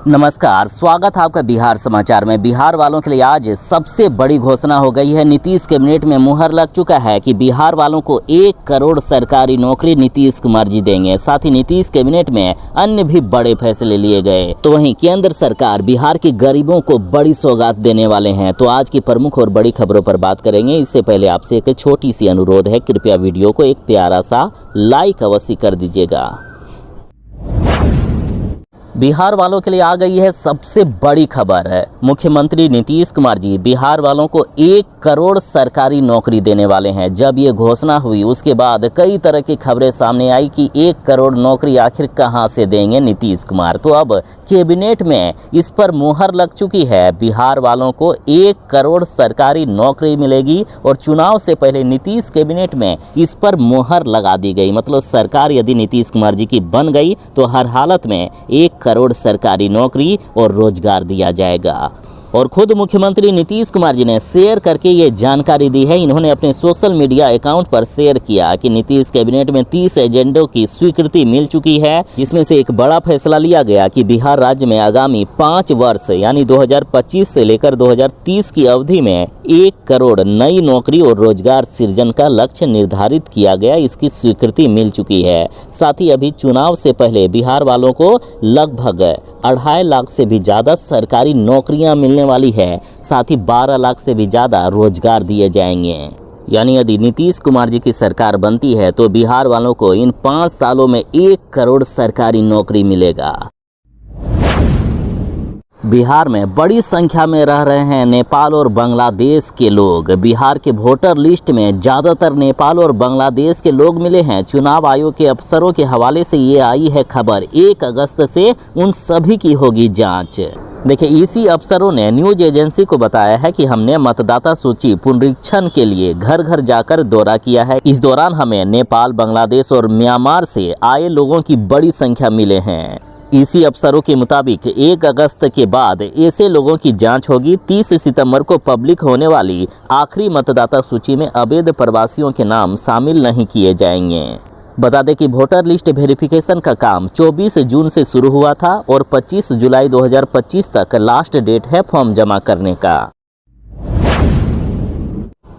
नमस्कार, स्वागत है आपका बिहार समाचार में। बिहार वालों के लिए आज सबसे बड़ी घोषणा हो गई है। नीतीश कैबिनेट में मुहर लग चुका है कि बिहार वालों को 1 करोड़ सरकारी नौकरी नीतीश कुमार जी देंगे। साथ ही नीतीश कैबिनेट में अन्य भी बड़े फैसले लिए गए। तो वहीं केंद्र सरकार बिहार के गरीबों को बड़ी सौगात देने वाले हैं। तो आज की प्रमुख और बड़ी खबरों पर बात करेंगे। इससे पहले आपसे एक छोटी सी अनुरोध है, कृपया वीडियो को एक प्यारा सा लाइक अवश्य कर दीजिएगा। बिहार वालों के लिए आ गई है सबसे बड़ी खबर है। मुख्यमंत्री नीतीश कुमार जी बिहार वालों को 1 करोड़ सरकारी नौकरी देने वाले हैं। जब ये घोषणा हुई उसके बाद कई तरह की खबरें सामने आई कि 1 करोड़ नौकरी आखिर कहां से देंगे नीतीश कुमार। तो अब कैबिनेट में इस पर मुहर लग चुकी है। बिहार वालों को 1 करोड़ सरकारी नौकरी मिलेगी और चुनाव से पहले नीतीश कैबिनेट में इस पर मुहर लगा दी गई। मतलब सरकार यदि नीतीश कुमार जी की बन गई तो हर हालत में 1 करोड़ सरकारी नौकरी और रोजगार दिया जाएगा। और खुद मुख्यमंत्री नीतीश कुमार जी ने शेयर करके ये जानकारी दी है। इन्होंने अपने सोशल मीडिया अकाउंट पर शेयर किया कि नीतीश कैबिनेट में 30 एजेंडों की स्वीकृति मिल चुकी है, जिसमें से एक बड़ा फैसला लिया गया कि बिहार राज्य में आगामी 5 वर्ष यानी 2025 से लेकर 2030 की अवधि में 1 करोड़ नई नौकरी और रोजगार सृजन का लक्ष्य निर्धारित किया गया। इसकी स्वीकृति मिल चुकी है। साथ ही अभी चुनाव से पहले बिहार वालों को लगभग 2.5 लाख से भी ज़्यादा सरकारी नौकरियां मिलने वाली है। साथ ही 12 लाख से भी ज़्यादा रोजगार दिए जाएंगे। यानी यदि नीतीश कुमार जी की सरकार बनती है तो बिहार वालों को इन 5 सालों में 1 करोड़ सरकारी नौकरी मिलेगा। बिहार में बड़ी संख्या में रह रहे हैं नेपाल और बांग्लादेश के लोग। बिहार के वोटर लिस्ट में ज़्यादातर नेपाल और बांग्लादेश के लोग मिले हैं। चुनाव आयोग के अफसरों के हवाले से ये आई है खबर। 1 अगस्त से उन सभी की होगी जांच। देखिए, इसी अफसरों ने न्यूज एजेंसी को बताया है कि हमने मतदाता सूची पुनरीक्षण के लिए घर घर जाकर दौरा किया है। इस दौरान हमें नेपाल, बांग्लादेश और म्यांमार से आए लोगों की बड़ी संख्या मिले हैं। इसी अफसरों के मुताबिक 1 अगस्त के बाद ऐसे लोगों की जांच होगी। 30 सितंबर को पब्लिक होने वाली आखिरी मतदाता सूची में अवैध प्रवासियों के नाम शामिल नहीं किए जाएंगे। बता दें कि वोटर लिस्ट वेरिफिकेशन का काम 24 जून से शुरू हुआ था और 25 जुलाई 2025 तक लास्ट डेट है फॉर्म जमा करने का।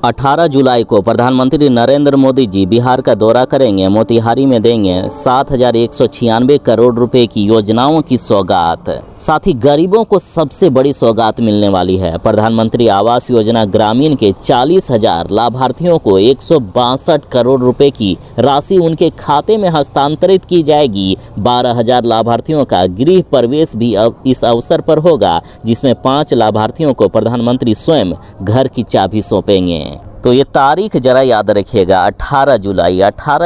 18 जुलाई को प्रधानमंत्री नरेंद्र मोदी जी बिहार का दौरा करेंगे। मोतिहारी में देंगे 7,196 करोड़ रुपए की योजनाओं की सौगात। साथ ही गरीबों को सबसे बड़ी सौगात मिलने वाली है। प्रधानमंत्री आवास योजना ग्रामीण के 40,000 लाभार्थियों को 162 करोड़ रुपए की राशि उनके खाते में हस्तांतरित की जाएगी। 12,000 लाभार्थियों का गृह प्रवेश भी इस अवसर पर होगा, जिसमें 5 लाभार्थियों को प्रधानमंत्री स्वयं घर की चाबी सौंपेंगे। तो ये तारीख जरा याद रखिएगा, 18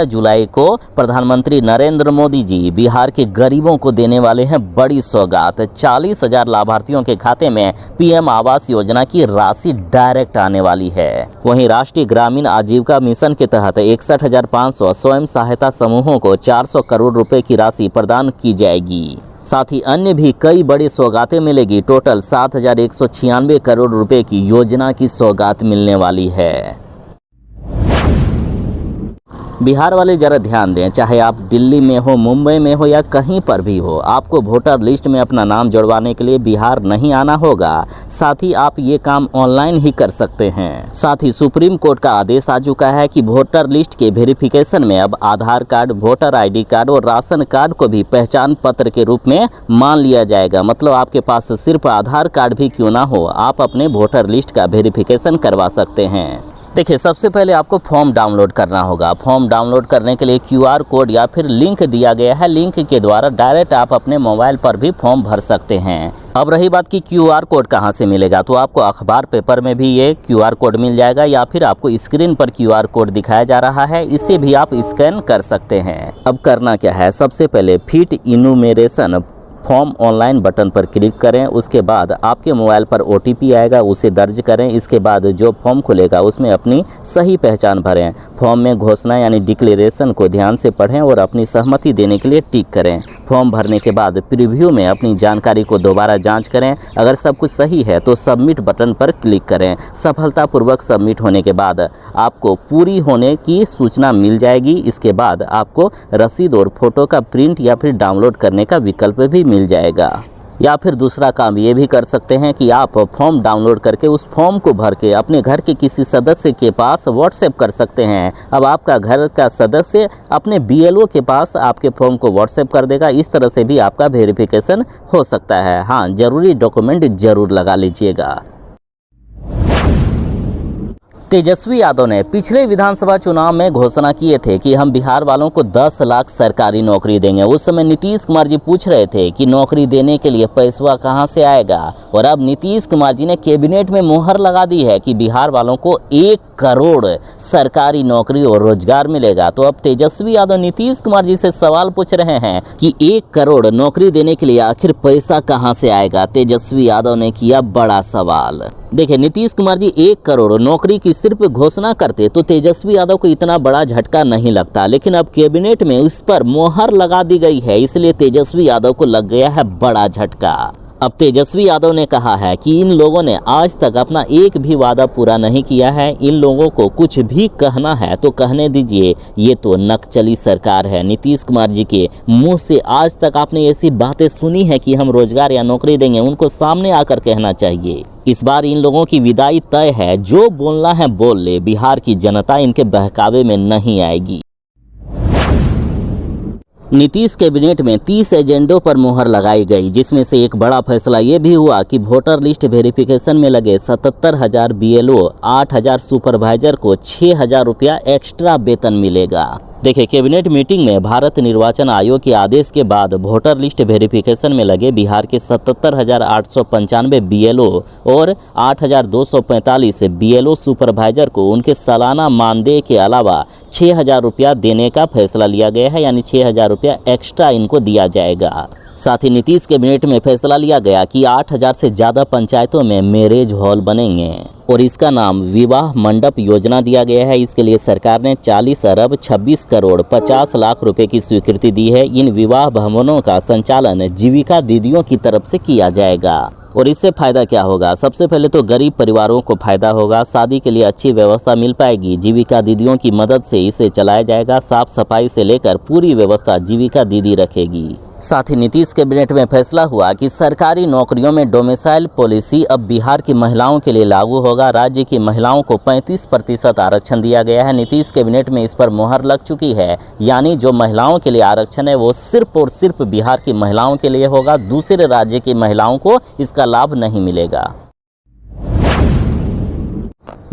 जुलाई को प्रधानमंत्री नरेंद्र मोदी जी बिहार के गरीबों को देने वाले हैं बड़ी सौगात। 40,000 लाभार्थियों के खाते में पीएम आवास योजना की राशि डायरेक्ट आने वाली है। वहीं राष्ट्रीय ग्रामीण आजीविका मिशन के तहत 61,500 स्वयं सहायता समूहों को 400 करोड़ रुपए की राशि प्रदान की जाएगी। साथ ही अन्य भी कई बड़ी सौगातें मिलेगी। टोटल 7,196 करोड़ रुपए की योजना की सौगात मिलने वाली है। बिहार वाले ज़रा ध्यान दें, चाहे आप दिल्ली में हो, मुंबई में हो या कहीं पर भी हो, आपको वोटर लिस्ट में अपना नाम जुड़वाने के लिए बिहार नहीं आना होगा। साथ ही आप ये काम ऑनलाइन ही कर सकते हैं। साथ ही सुप्रीम कोर्ट का आदेश आ चुका है कि वोटर लिस्ट के वेरिफिकेशन में अब आधार कार्ड, वोटर ID कार्ड और राशन कार्ड को भी पहचान पत्र के रूप में मान लिया जाएगा। मतलब आपके पास सिर्फ आधार कार्ड भी क्यों ना हो, आप अपने वोटर लिस्ट का वेरिफिकेशन करवा सकते हैं। देखिए, सबसे पहले आपको फॉर्म डाउनलोड करना होगा। फॉर्म डाउनलोड करने के लिए QR कोड या फिर लिंक दिया गया है। लिंक के द्वारा डायरेक्ट आप अपने मोबाइल पर भी फॉर्म भर सकते हैं। अब रही बात कि QR कोड कहाँ से मिलेगा, तो आपको अखबार पेपर में भी ये QR कोड मिल जाएगा या फिर आपको स्क्रीन पर QR कोड दिखाया जा रहा है, इसे भी आप स्कैन कर सकते हैं। अब करना क्या है, सबसे पहले fit enumeration form online button पर क्लिक करें। उसके बाद आपके मोबाइल पर OTP आएगा, उसे दर्ज करें। इसके बाद जो फॉर्म खुलेगा उसमें अपनी सही पहचान भरें। फॉर्म में घोषणा यानी डिक्लेरेशन को ध्यान से पढ़ें और अपनी सहमति देने के लिए टिक करें। फॉर्म भरने के बाद प्रीव्यू में अपनी जानकारी को दोबारा जांच करें। अगर सब कुछ सही है तो सबमिट बटन पर क्लिक करें। सफलतापूर्वक सबमिट होने के बाद आपको पूरी होने की सूचना मिल जाएगी। इसके बाद आपको रसीद और फोटो का प्रिंट या फिर डाउनलोड करने का विकल्प भी मिल जाएगा। या फिर दूसरा काम ये भी कर सकते हैं कि आप फॉर्म डाउनलोड करके उस फॉर्म को भर के अपने घर के किसी सदस्य के पास व्हाट्सएप कर सकते हैं। अब आपका घर का सदस्य अपने बीएलओ के पास आपके फॉर्म को व्हाट्सएप कर देगा। इस तरह से भी आपका वेरिफिकेशन हो सकता है। हाँ, ज़रूरी डॉक्यूमेंट ज़रूर लगा लीजिएगा। तेजस्वी यादव ने पिछले विधानसभा चुनाव में घोषणा किए थे कि हम बिहार वालों को 10 लाख सरकारी नौकरी देंगे। उस समय नीतीश कुमार जी पूछ रहे थे कि नौकरी देने के लिए पैसा कहां से आएगा, और अब नीतीश कुमार जी ने कैबिनेट में मुहर लगा दी है कि बिहार वालों को 1 करोड़ सरकारी नौकरी और रोजगार मिलेगा। तो अब तेजस्वी यादव नीतीश कुमार जी से सवाल पूछ रहे हैं कि 1 करोड़ नौकरी देने के लिए आखिर पैसा कहां से आएगा। तेजस्वी यादव ने किया बड़ा सवाल। देखिए, नीतीश कुमार जी 1 करोड़ नौकरी की सिर्फ घोषणा करते तो तेजस्वी यादव को इतना बड़ा झटका नहीं लगता, लेकिन अब कैबिनेट में इस पर मोहर लगा दी गई है, इसलिए तेजस्वी यादव को लग गया है बड़ा झटका। अब तेजस्वी यादव ने कहा है कि इन लोगों ने आज तक अपना एक भी वादा पूरा नहीं किया है। इन लोगों को कुछ भी कहना है तो कहने दीजिए, ये तो नक्सली सरकार है। नीतीश कुमार जी के मुंह से आज तक आपने ऐसी बातें सुनी है कि हम रोजगार या नौकरी देंगे? उनको सामने आकर कहना चाहिए। इस बार इन लोगों की विदाई तय है। जो बोलना है बोल ले, बिहार की जनता इनके बहकावे में नहीं आएगी। नीतीश कैबिनेट में 30 एजेंडों पर मुहर लगाई गई, जिसमें से एक बड़ा फैसला ये भी हुआ कि वोटर लिस्ट वेरिफिकेशन में लगे 77,000 बीएलओ, 8,000 सुपरवाइजर को 6,000 रुपया एक्स्ट्रा वेतन मिलेगा। देखिए, कैबिनेट मीटिंग में भारत निर्वाचन आयोग के आदेश के बाद वोटर लिस्ट वेरिफिकेशन में लगे बिहार के 77,895 बीएलओ और 8,245 बीएलओ सुपरवाइजर को उनके सालाना मानदेय के अलावा 6,000 रुपया देने का फैसला लिया गया है, यानी 6,000 रुपया एक्स्ट्रा इनको दिया जाएगा। साथ ही नीतीश कैबिनेट में फैसला लिया गया कि 8,000 से ज़्यादा पंचायतों में मैरिज हॉल बनेंगे और इसका नाम विवाह मंडप योजना दिया गया है। इसके लिए सरकार ने 40 अरब 26 करोड़ 50 लाख रुपए की स्वीकृति दी है। इन विवाह भवनों का संचालन जीविका दीदियों की तरफ से किया जाएगा। और इससे फ़ायदा क्या होगा? सबसे पहले तो गरीब परिवारों को फ़ायदा होगा, शादी के लिए अच्छी व्यवस्था मिल पाएगी। जीविका दीदियों की मदद से इसे चलाया जाएगा। साफ सफाई से लेकर पूरी व्यवस्था जीविका दीदी रखेगी। साथ ही नीतीश कैबिनेट में फैसला हुआ कि सरकारी नौकरियों में डोमिसाइल पॉलिसी अब बिहार की महिलाओं के लिए लागू होगा। राज्य की महिलाओं को 35% आरक्षण दिया गया है। नीतीश कैबिनेट में इस पर मुहर लग चुकी है, यानी जो महिलाओं के लिए आरक्षण है वो सिर्फ और सिर्फ बिहार की महिलाओं के लिए होगा। दूसरे राज्य की महिलाओं को इसका लाभ नहीं मिलेगा।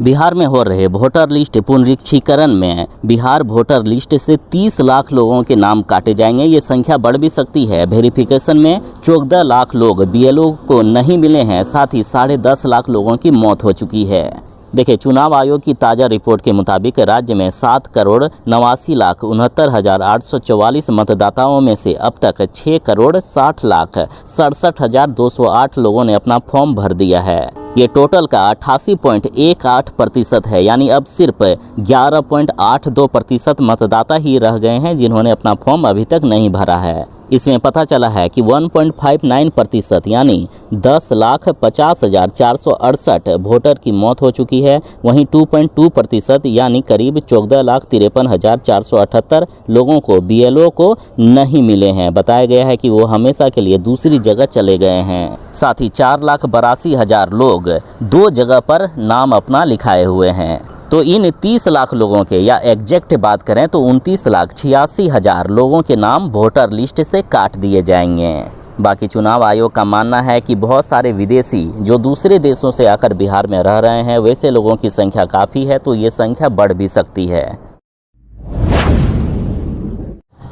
बिहार में हो रहे वोटर लिस्ट पुनरीक्षीकरण में बिहार वोटर लिस्ट से 30 लाख लोगों के नाम काटे जाएंगे। ये संख्या बढ़ भी सकती है। वेरिफिकेशन में 14 लाख लोग बीएलओ को नहीं मिले हैं। साथ ही 10.5 लाख लोगों की मौत हो चुकी है। देखिए, चुनाव आयोग की ताज़ा रिपोर्ट के मुताबिक राज्य में 7 करोड़ 89 लाख 69,844 मतदाताओं में से अब तक 6 करोड़ 60 लाख 67,208 लोगों ने अपना फॉर्म भर दिया है। ये टोटल का 88.18% है, यानी अब सिर्फ 11.82% मतदाता ही रह गए हैं जिन्होंने अपना फॉर्म अभी तक नहीं भरा है। इसमें पता चला है कि 1.59% यानी 10,50,468 वोटर की मौत हो चुकी है। वहीं 2.2% यानी करीब 14,53,478 लोगों को बीएलओ को नहीं मिले हैं। बताया गया है कि वो हमेशा के लिए दूसरी जगह चले गए हैं। साथ ही 4,82,000 लोग 2 जगह पर नाम अपना लिखाए हुए हैं। तो इन 30 लाख लोगों के, या एग्जैक्ट बात करें तो 29,86,000 लोगों के नाम वोटर लिस्ट से काट दिए जाएंगे। बाकी चुनाव आयोग का मानना है कि बहुत सारे विदेशी जो दूसरे देशों से आकर बिहार में रह रहे हैं, वैसे लोगों की संख्या काफ़ी है, तो ये संख्या बढ़ भी सकती है।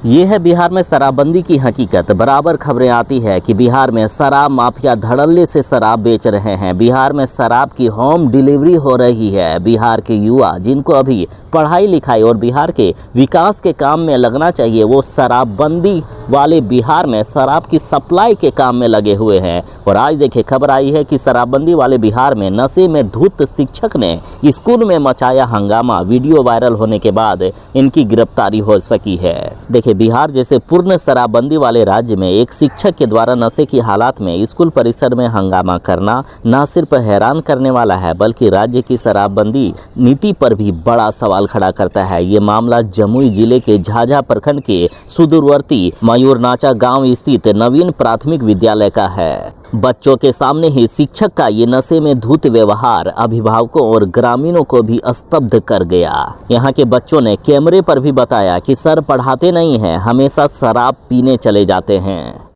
ये है बिहार में शराबबंदी की हकीकत। बराबर खबरें आती है कि बिहार में शराब माफिया धड़ल्ले से शराब बेच रहे हैं। बिहार में शराब की होम डिलीवरी हो रही है। बिहार के युवा जिनको अभी पढ़ाई लिखाई और बिहार के विकास के काम में लगना चाहिए, वो शराबबंदी वाले बिहार में शराब की सप्लाई के काम में लगे हुए हैं। और आज देखिए, खबर आई है कि शराबबंदी वाले बिहार में नशे में धुत शिक्षक ने स्कूल में मचाया हंगामा। वीडियो वायरल होने के बाद इनकी गिरफ्तारी हो सकी है। देखिए, देखिए, बिहार जैसे पूर्ण शराबबंदी वाले राज्य में एक शिक्षक के द्वारा नशे की हालात में स्कूल परिसर में हंगामा करना न सिर्फ हैरान करने वाला है बल्कि राज्य की शराबबंदी नीति पर भी बड़ा सवाल खड़ा करता है। ये मामला जमुई जिले के झाझा प्रखंड के सुदूरवर्ती मयूरनाचा गांव स्थित नवीन प्राथमिक विद्यालय का है। बच्चों के सामने ही शिक्षक का ये नशे में धुत व्यवहार अभिभावकों और ग्रामीणों को भी स्तब्ध कर गया। यहाँ के बच्चों ने कैमरे पर भी बताया कि सर पढ़ाते नहीं हैं, हमेशा शराब पीने चले जाते हैं।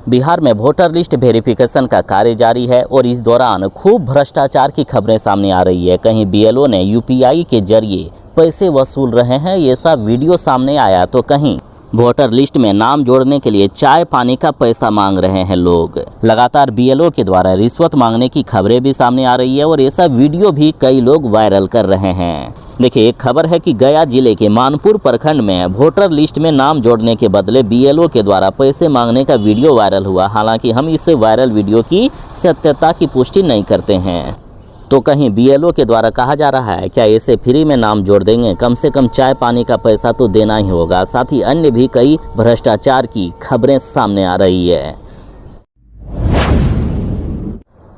बिहार में वोटर लिस्ट वेरिफिकेशन का कार्य जारी है और इस दौरान खूब भ्रष्टाचार की खबरें सामने आ रही है। कहीं बीएलओ ने यूपीआई के जरिए पैसे वसूल रहे हैं, ये सब वीडियो सामने आया, तो कहीं वोटर लिस्ट में नाम जोड़ने के लिए चाय पानी का पैसा मांग रहे हैं लोग। लगातार बीएलओ के द्वारा रिश्वत मांगने की खबरें भी सामने आ रही है और ऐसा वीडियो भी कई लोग वायरल कर रहे हैं। देखिए, एक खबर है कि गया जिले के मानपुर प्रखंड में वोटर लिस्ट में नाम जोड़ने के बदले बीएलओ के द्वारा पैसे मांगने का वीडियो वायरल हुआ। हालांकि हम इस वायरल वीडियो की सत्यता की पुष्टि नहीं करते हैं। तो कहीं बीएलओ के द्वारा कहा जा रहा है क्या ऐसे फ्री में नाम जोड़ देंगे, कम से कम चाय पानी का पैसा तो देना ही होगा। साथ ही अन्य भी कई भ्रष्टाचार की खबरें सामने आ रही है।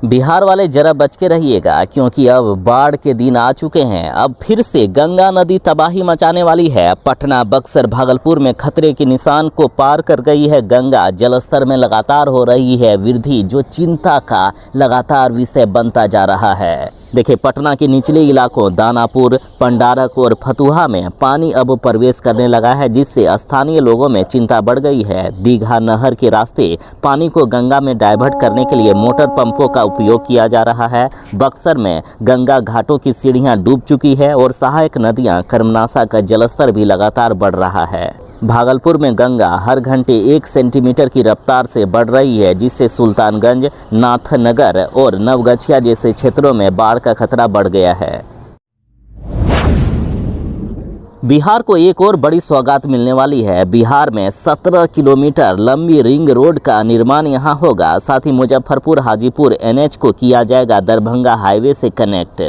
बिहार वाले जरा बच के रहिएगा, क्योंकि अब बाढ़ के दिन आ चुके हैं। अब फिर से गंगा नदी तबाही मचाने वाली है। पटना, बक्सर, भागलपुर में खतरे के निशान को पार कर गई है गंगा। जलस्तर में लगातार हो रही है वृद्धि, जो चिंता का लगातार विषय बनता जा रहा है। देखिए, पटना के निचले इलाकों दानापुर, पंडारक और फतुहा में पानी अब प्रवेश करने लगा है, जिससे स्थानीय लोगों में चिंता बढ़ गई है। दीघा नहर के रास्ते पानी को गंगा में डाइवर्ट करने के लिए मोटर पंपों का उपयोग किया जा रहा है। बक्सर में गंगा घाटों की सीढ़ियां डूब चुकी है और सहायक नदियां कर्मनाशा का जलस्तर भी लगातार बढ़ रहा है। भागलपुर में गंगा हर घंटे 1 सेंटीमीटर की रफ्तार से बढ़ रही है, जिससे सुल्तानगंज, नाथनगर और नवगछिया जैसे क्षेत्रों में बाढ़ का खतरा बढ़ गया है। बिहार को एक और बड़ी सौगात मिलने वाली है। बिहार में 17 किलोमीटर लंबी रिंग रोड का निर्माण यहां होगा। साथ ही मुजफ्फरपुर हाजीपुर एनएच को किया जाएगा दरभंगा हाईवे से कनेक्ट।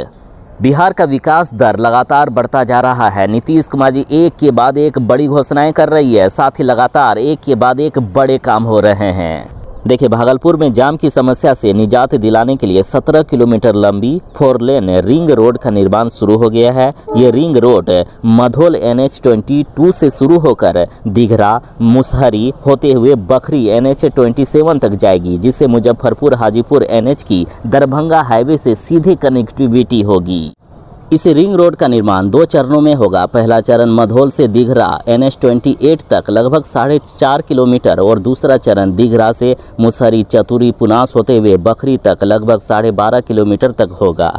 बिहार का विकास दर लगातार बढ़ता जा रहा है। नीतीश कुमार जी एक के बाद एक बड़ी घोषणाएं कर रही है, साथ ही लगातार एक के बाद एक बड़े काम हो रहे हैं। देखिए, भागलपुर में जाम की समस्या से निजात दिलाने के लिए 17 किलोमीटर लंबी 4 लेन रिंग रोड का निर्माण शुरू हो गया है। ये रिंग रोड मधोल NH-22 से शुरू होकर दिघरा, मुसहरी होते हुए बखरी NH-27 तक जाएगी, जिससे मुजफ्फरपुर हाजीपुर NH की दरभंगा हाईवे से सीधे कनेक्टिविटी होगी। इस रिंग रोड का निर्माण 2 चरणों में होगा। पहला चरण मधोल से दिघरा NH-28 तक लगभग 4.5 किलोमीटर और दूसरा चरण दिघरा से मुसहरी, चतुरी, पुनास होते हुए बखरी तक लगभग 12.5 किलोमीटर तक होगा।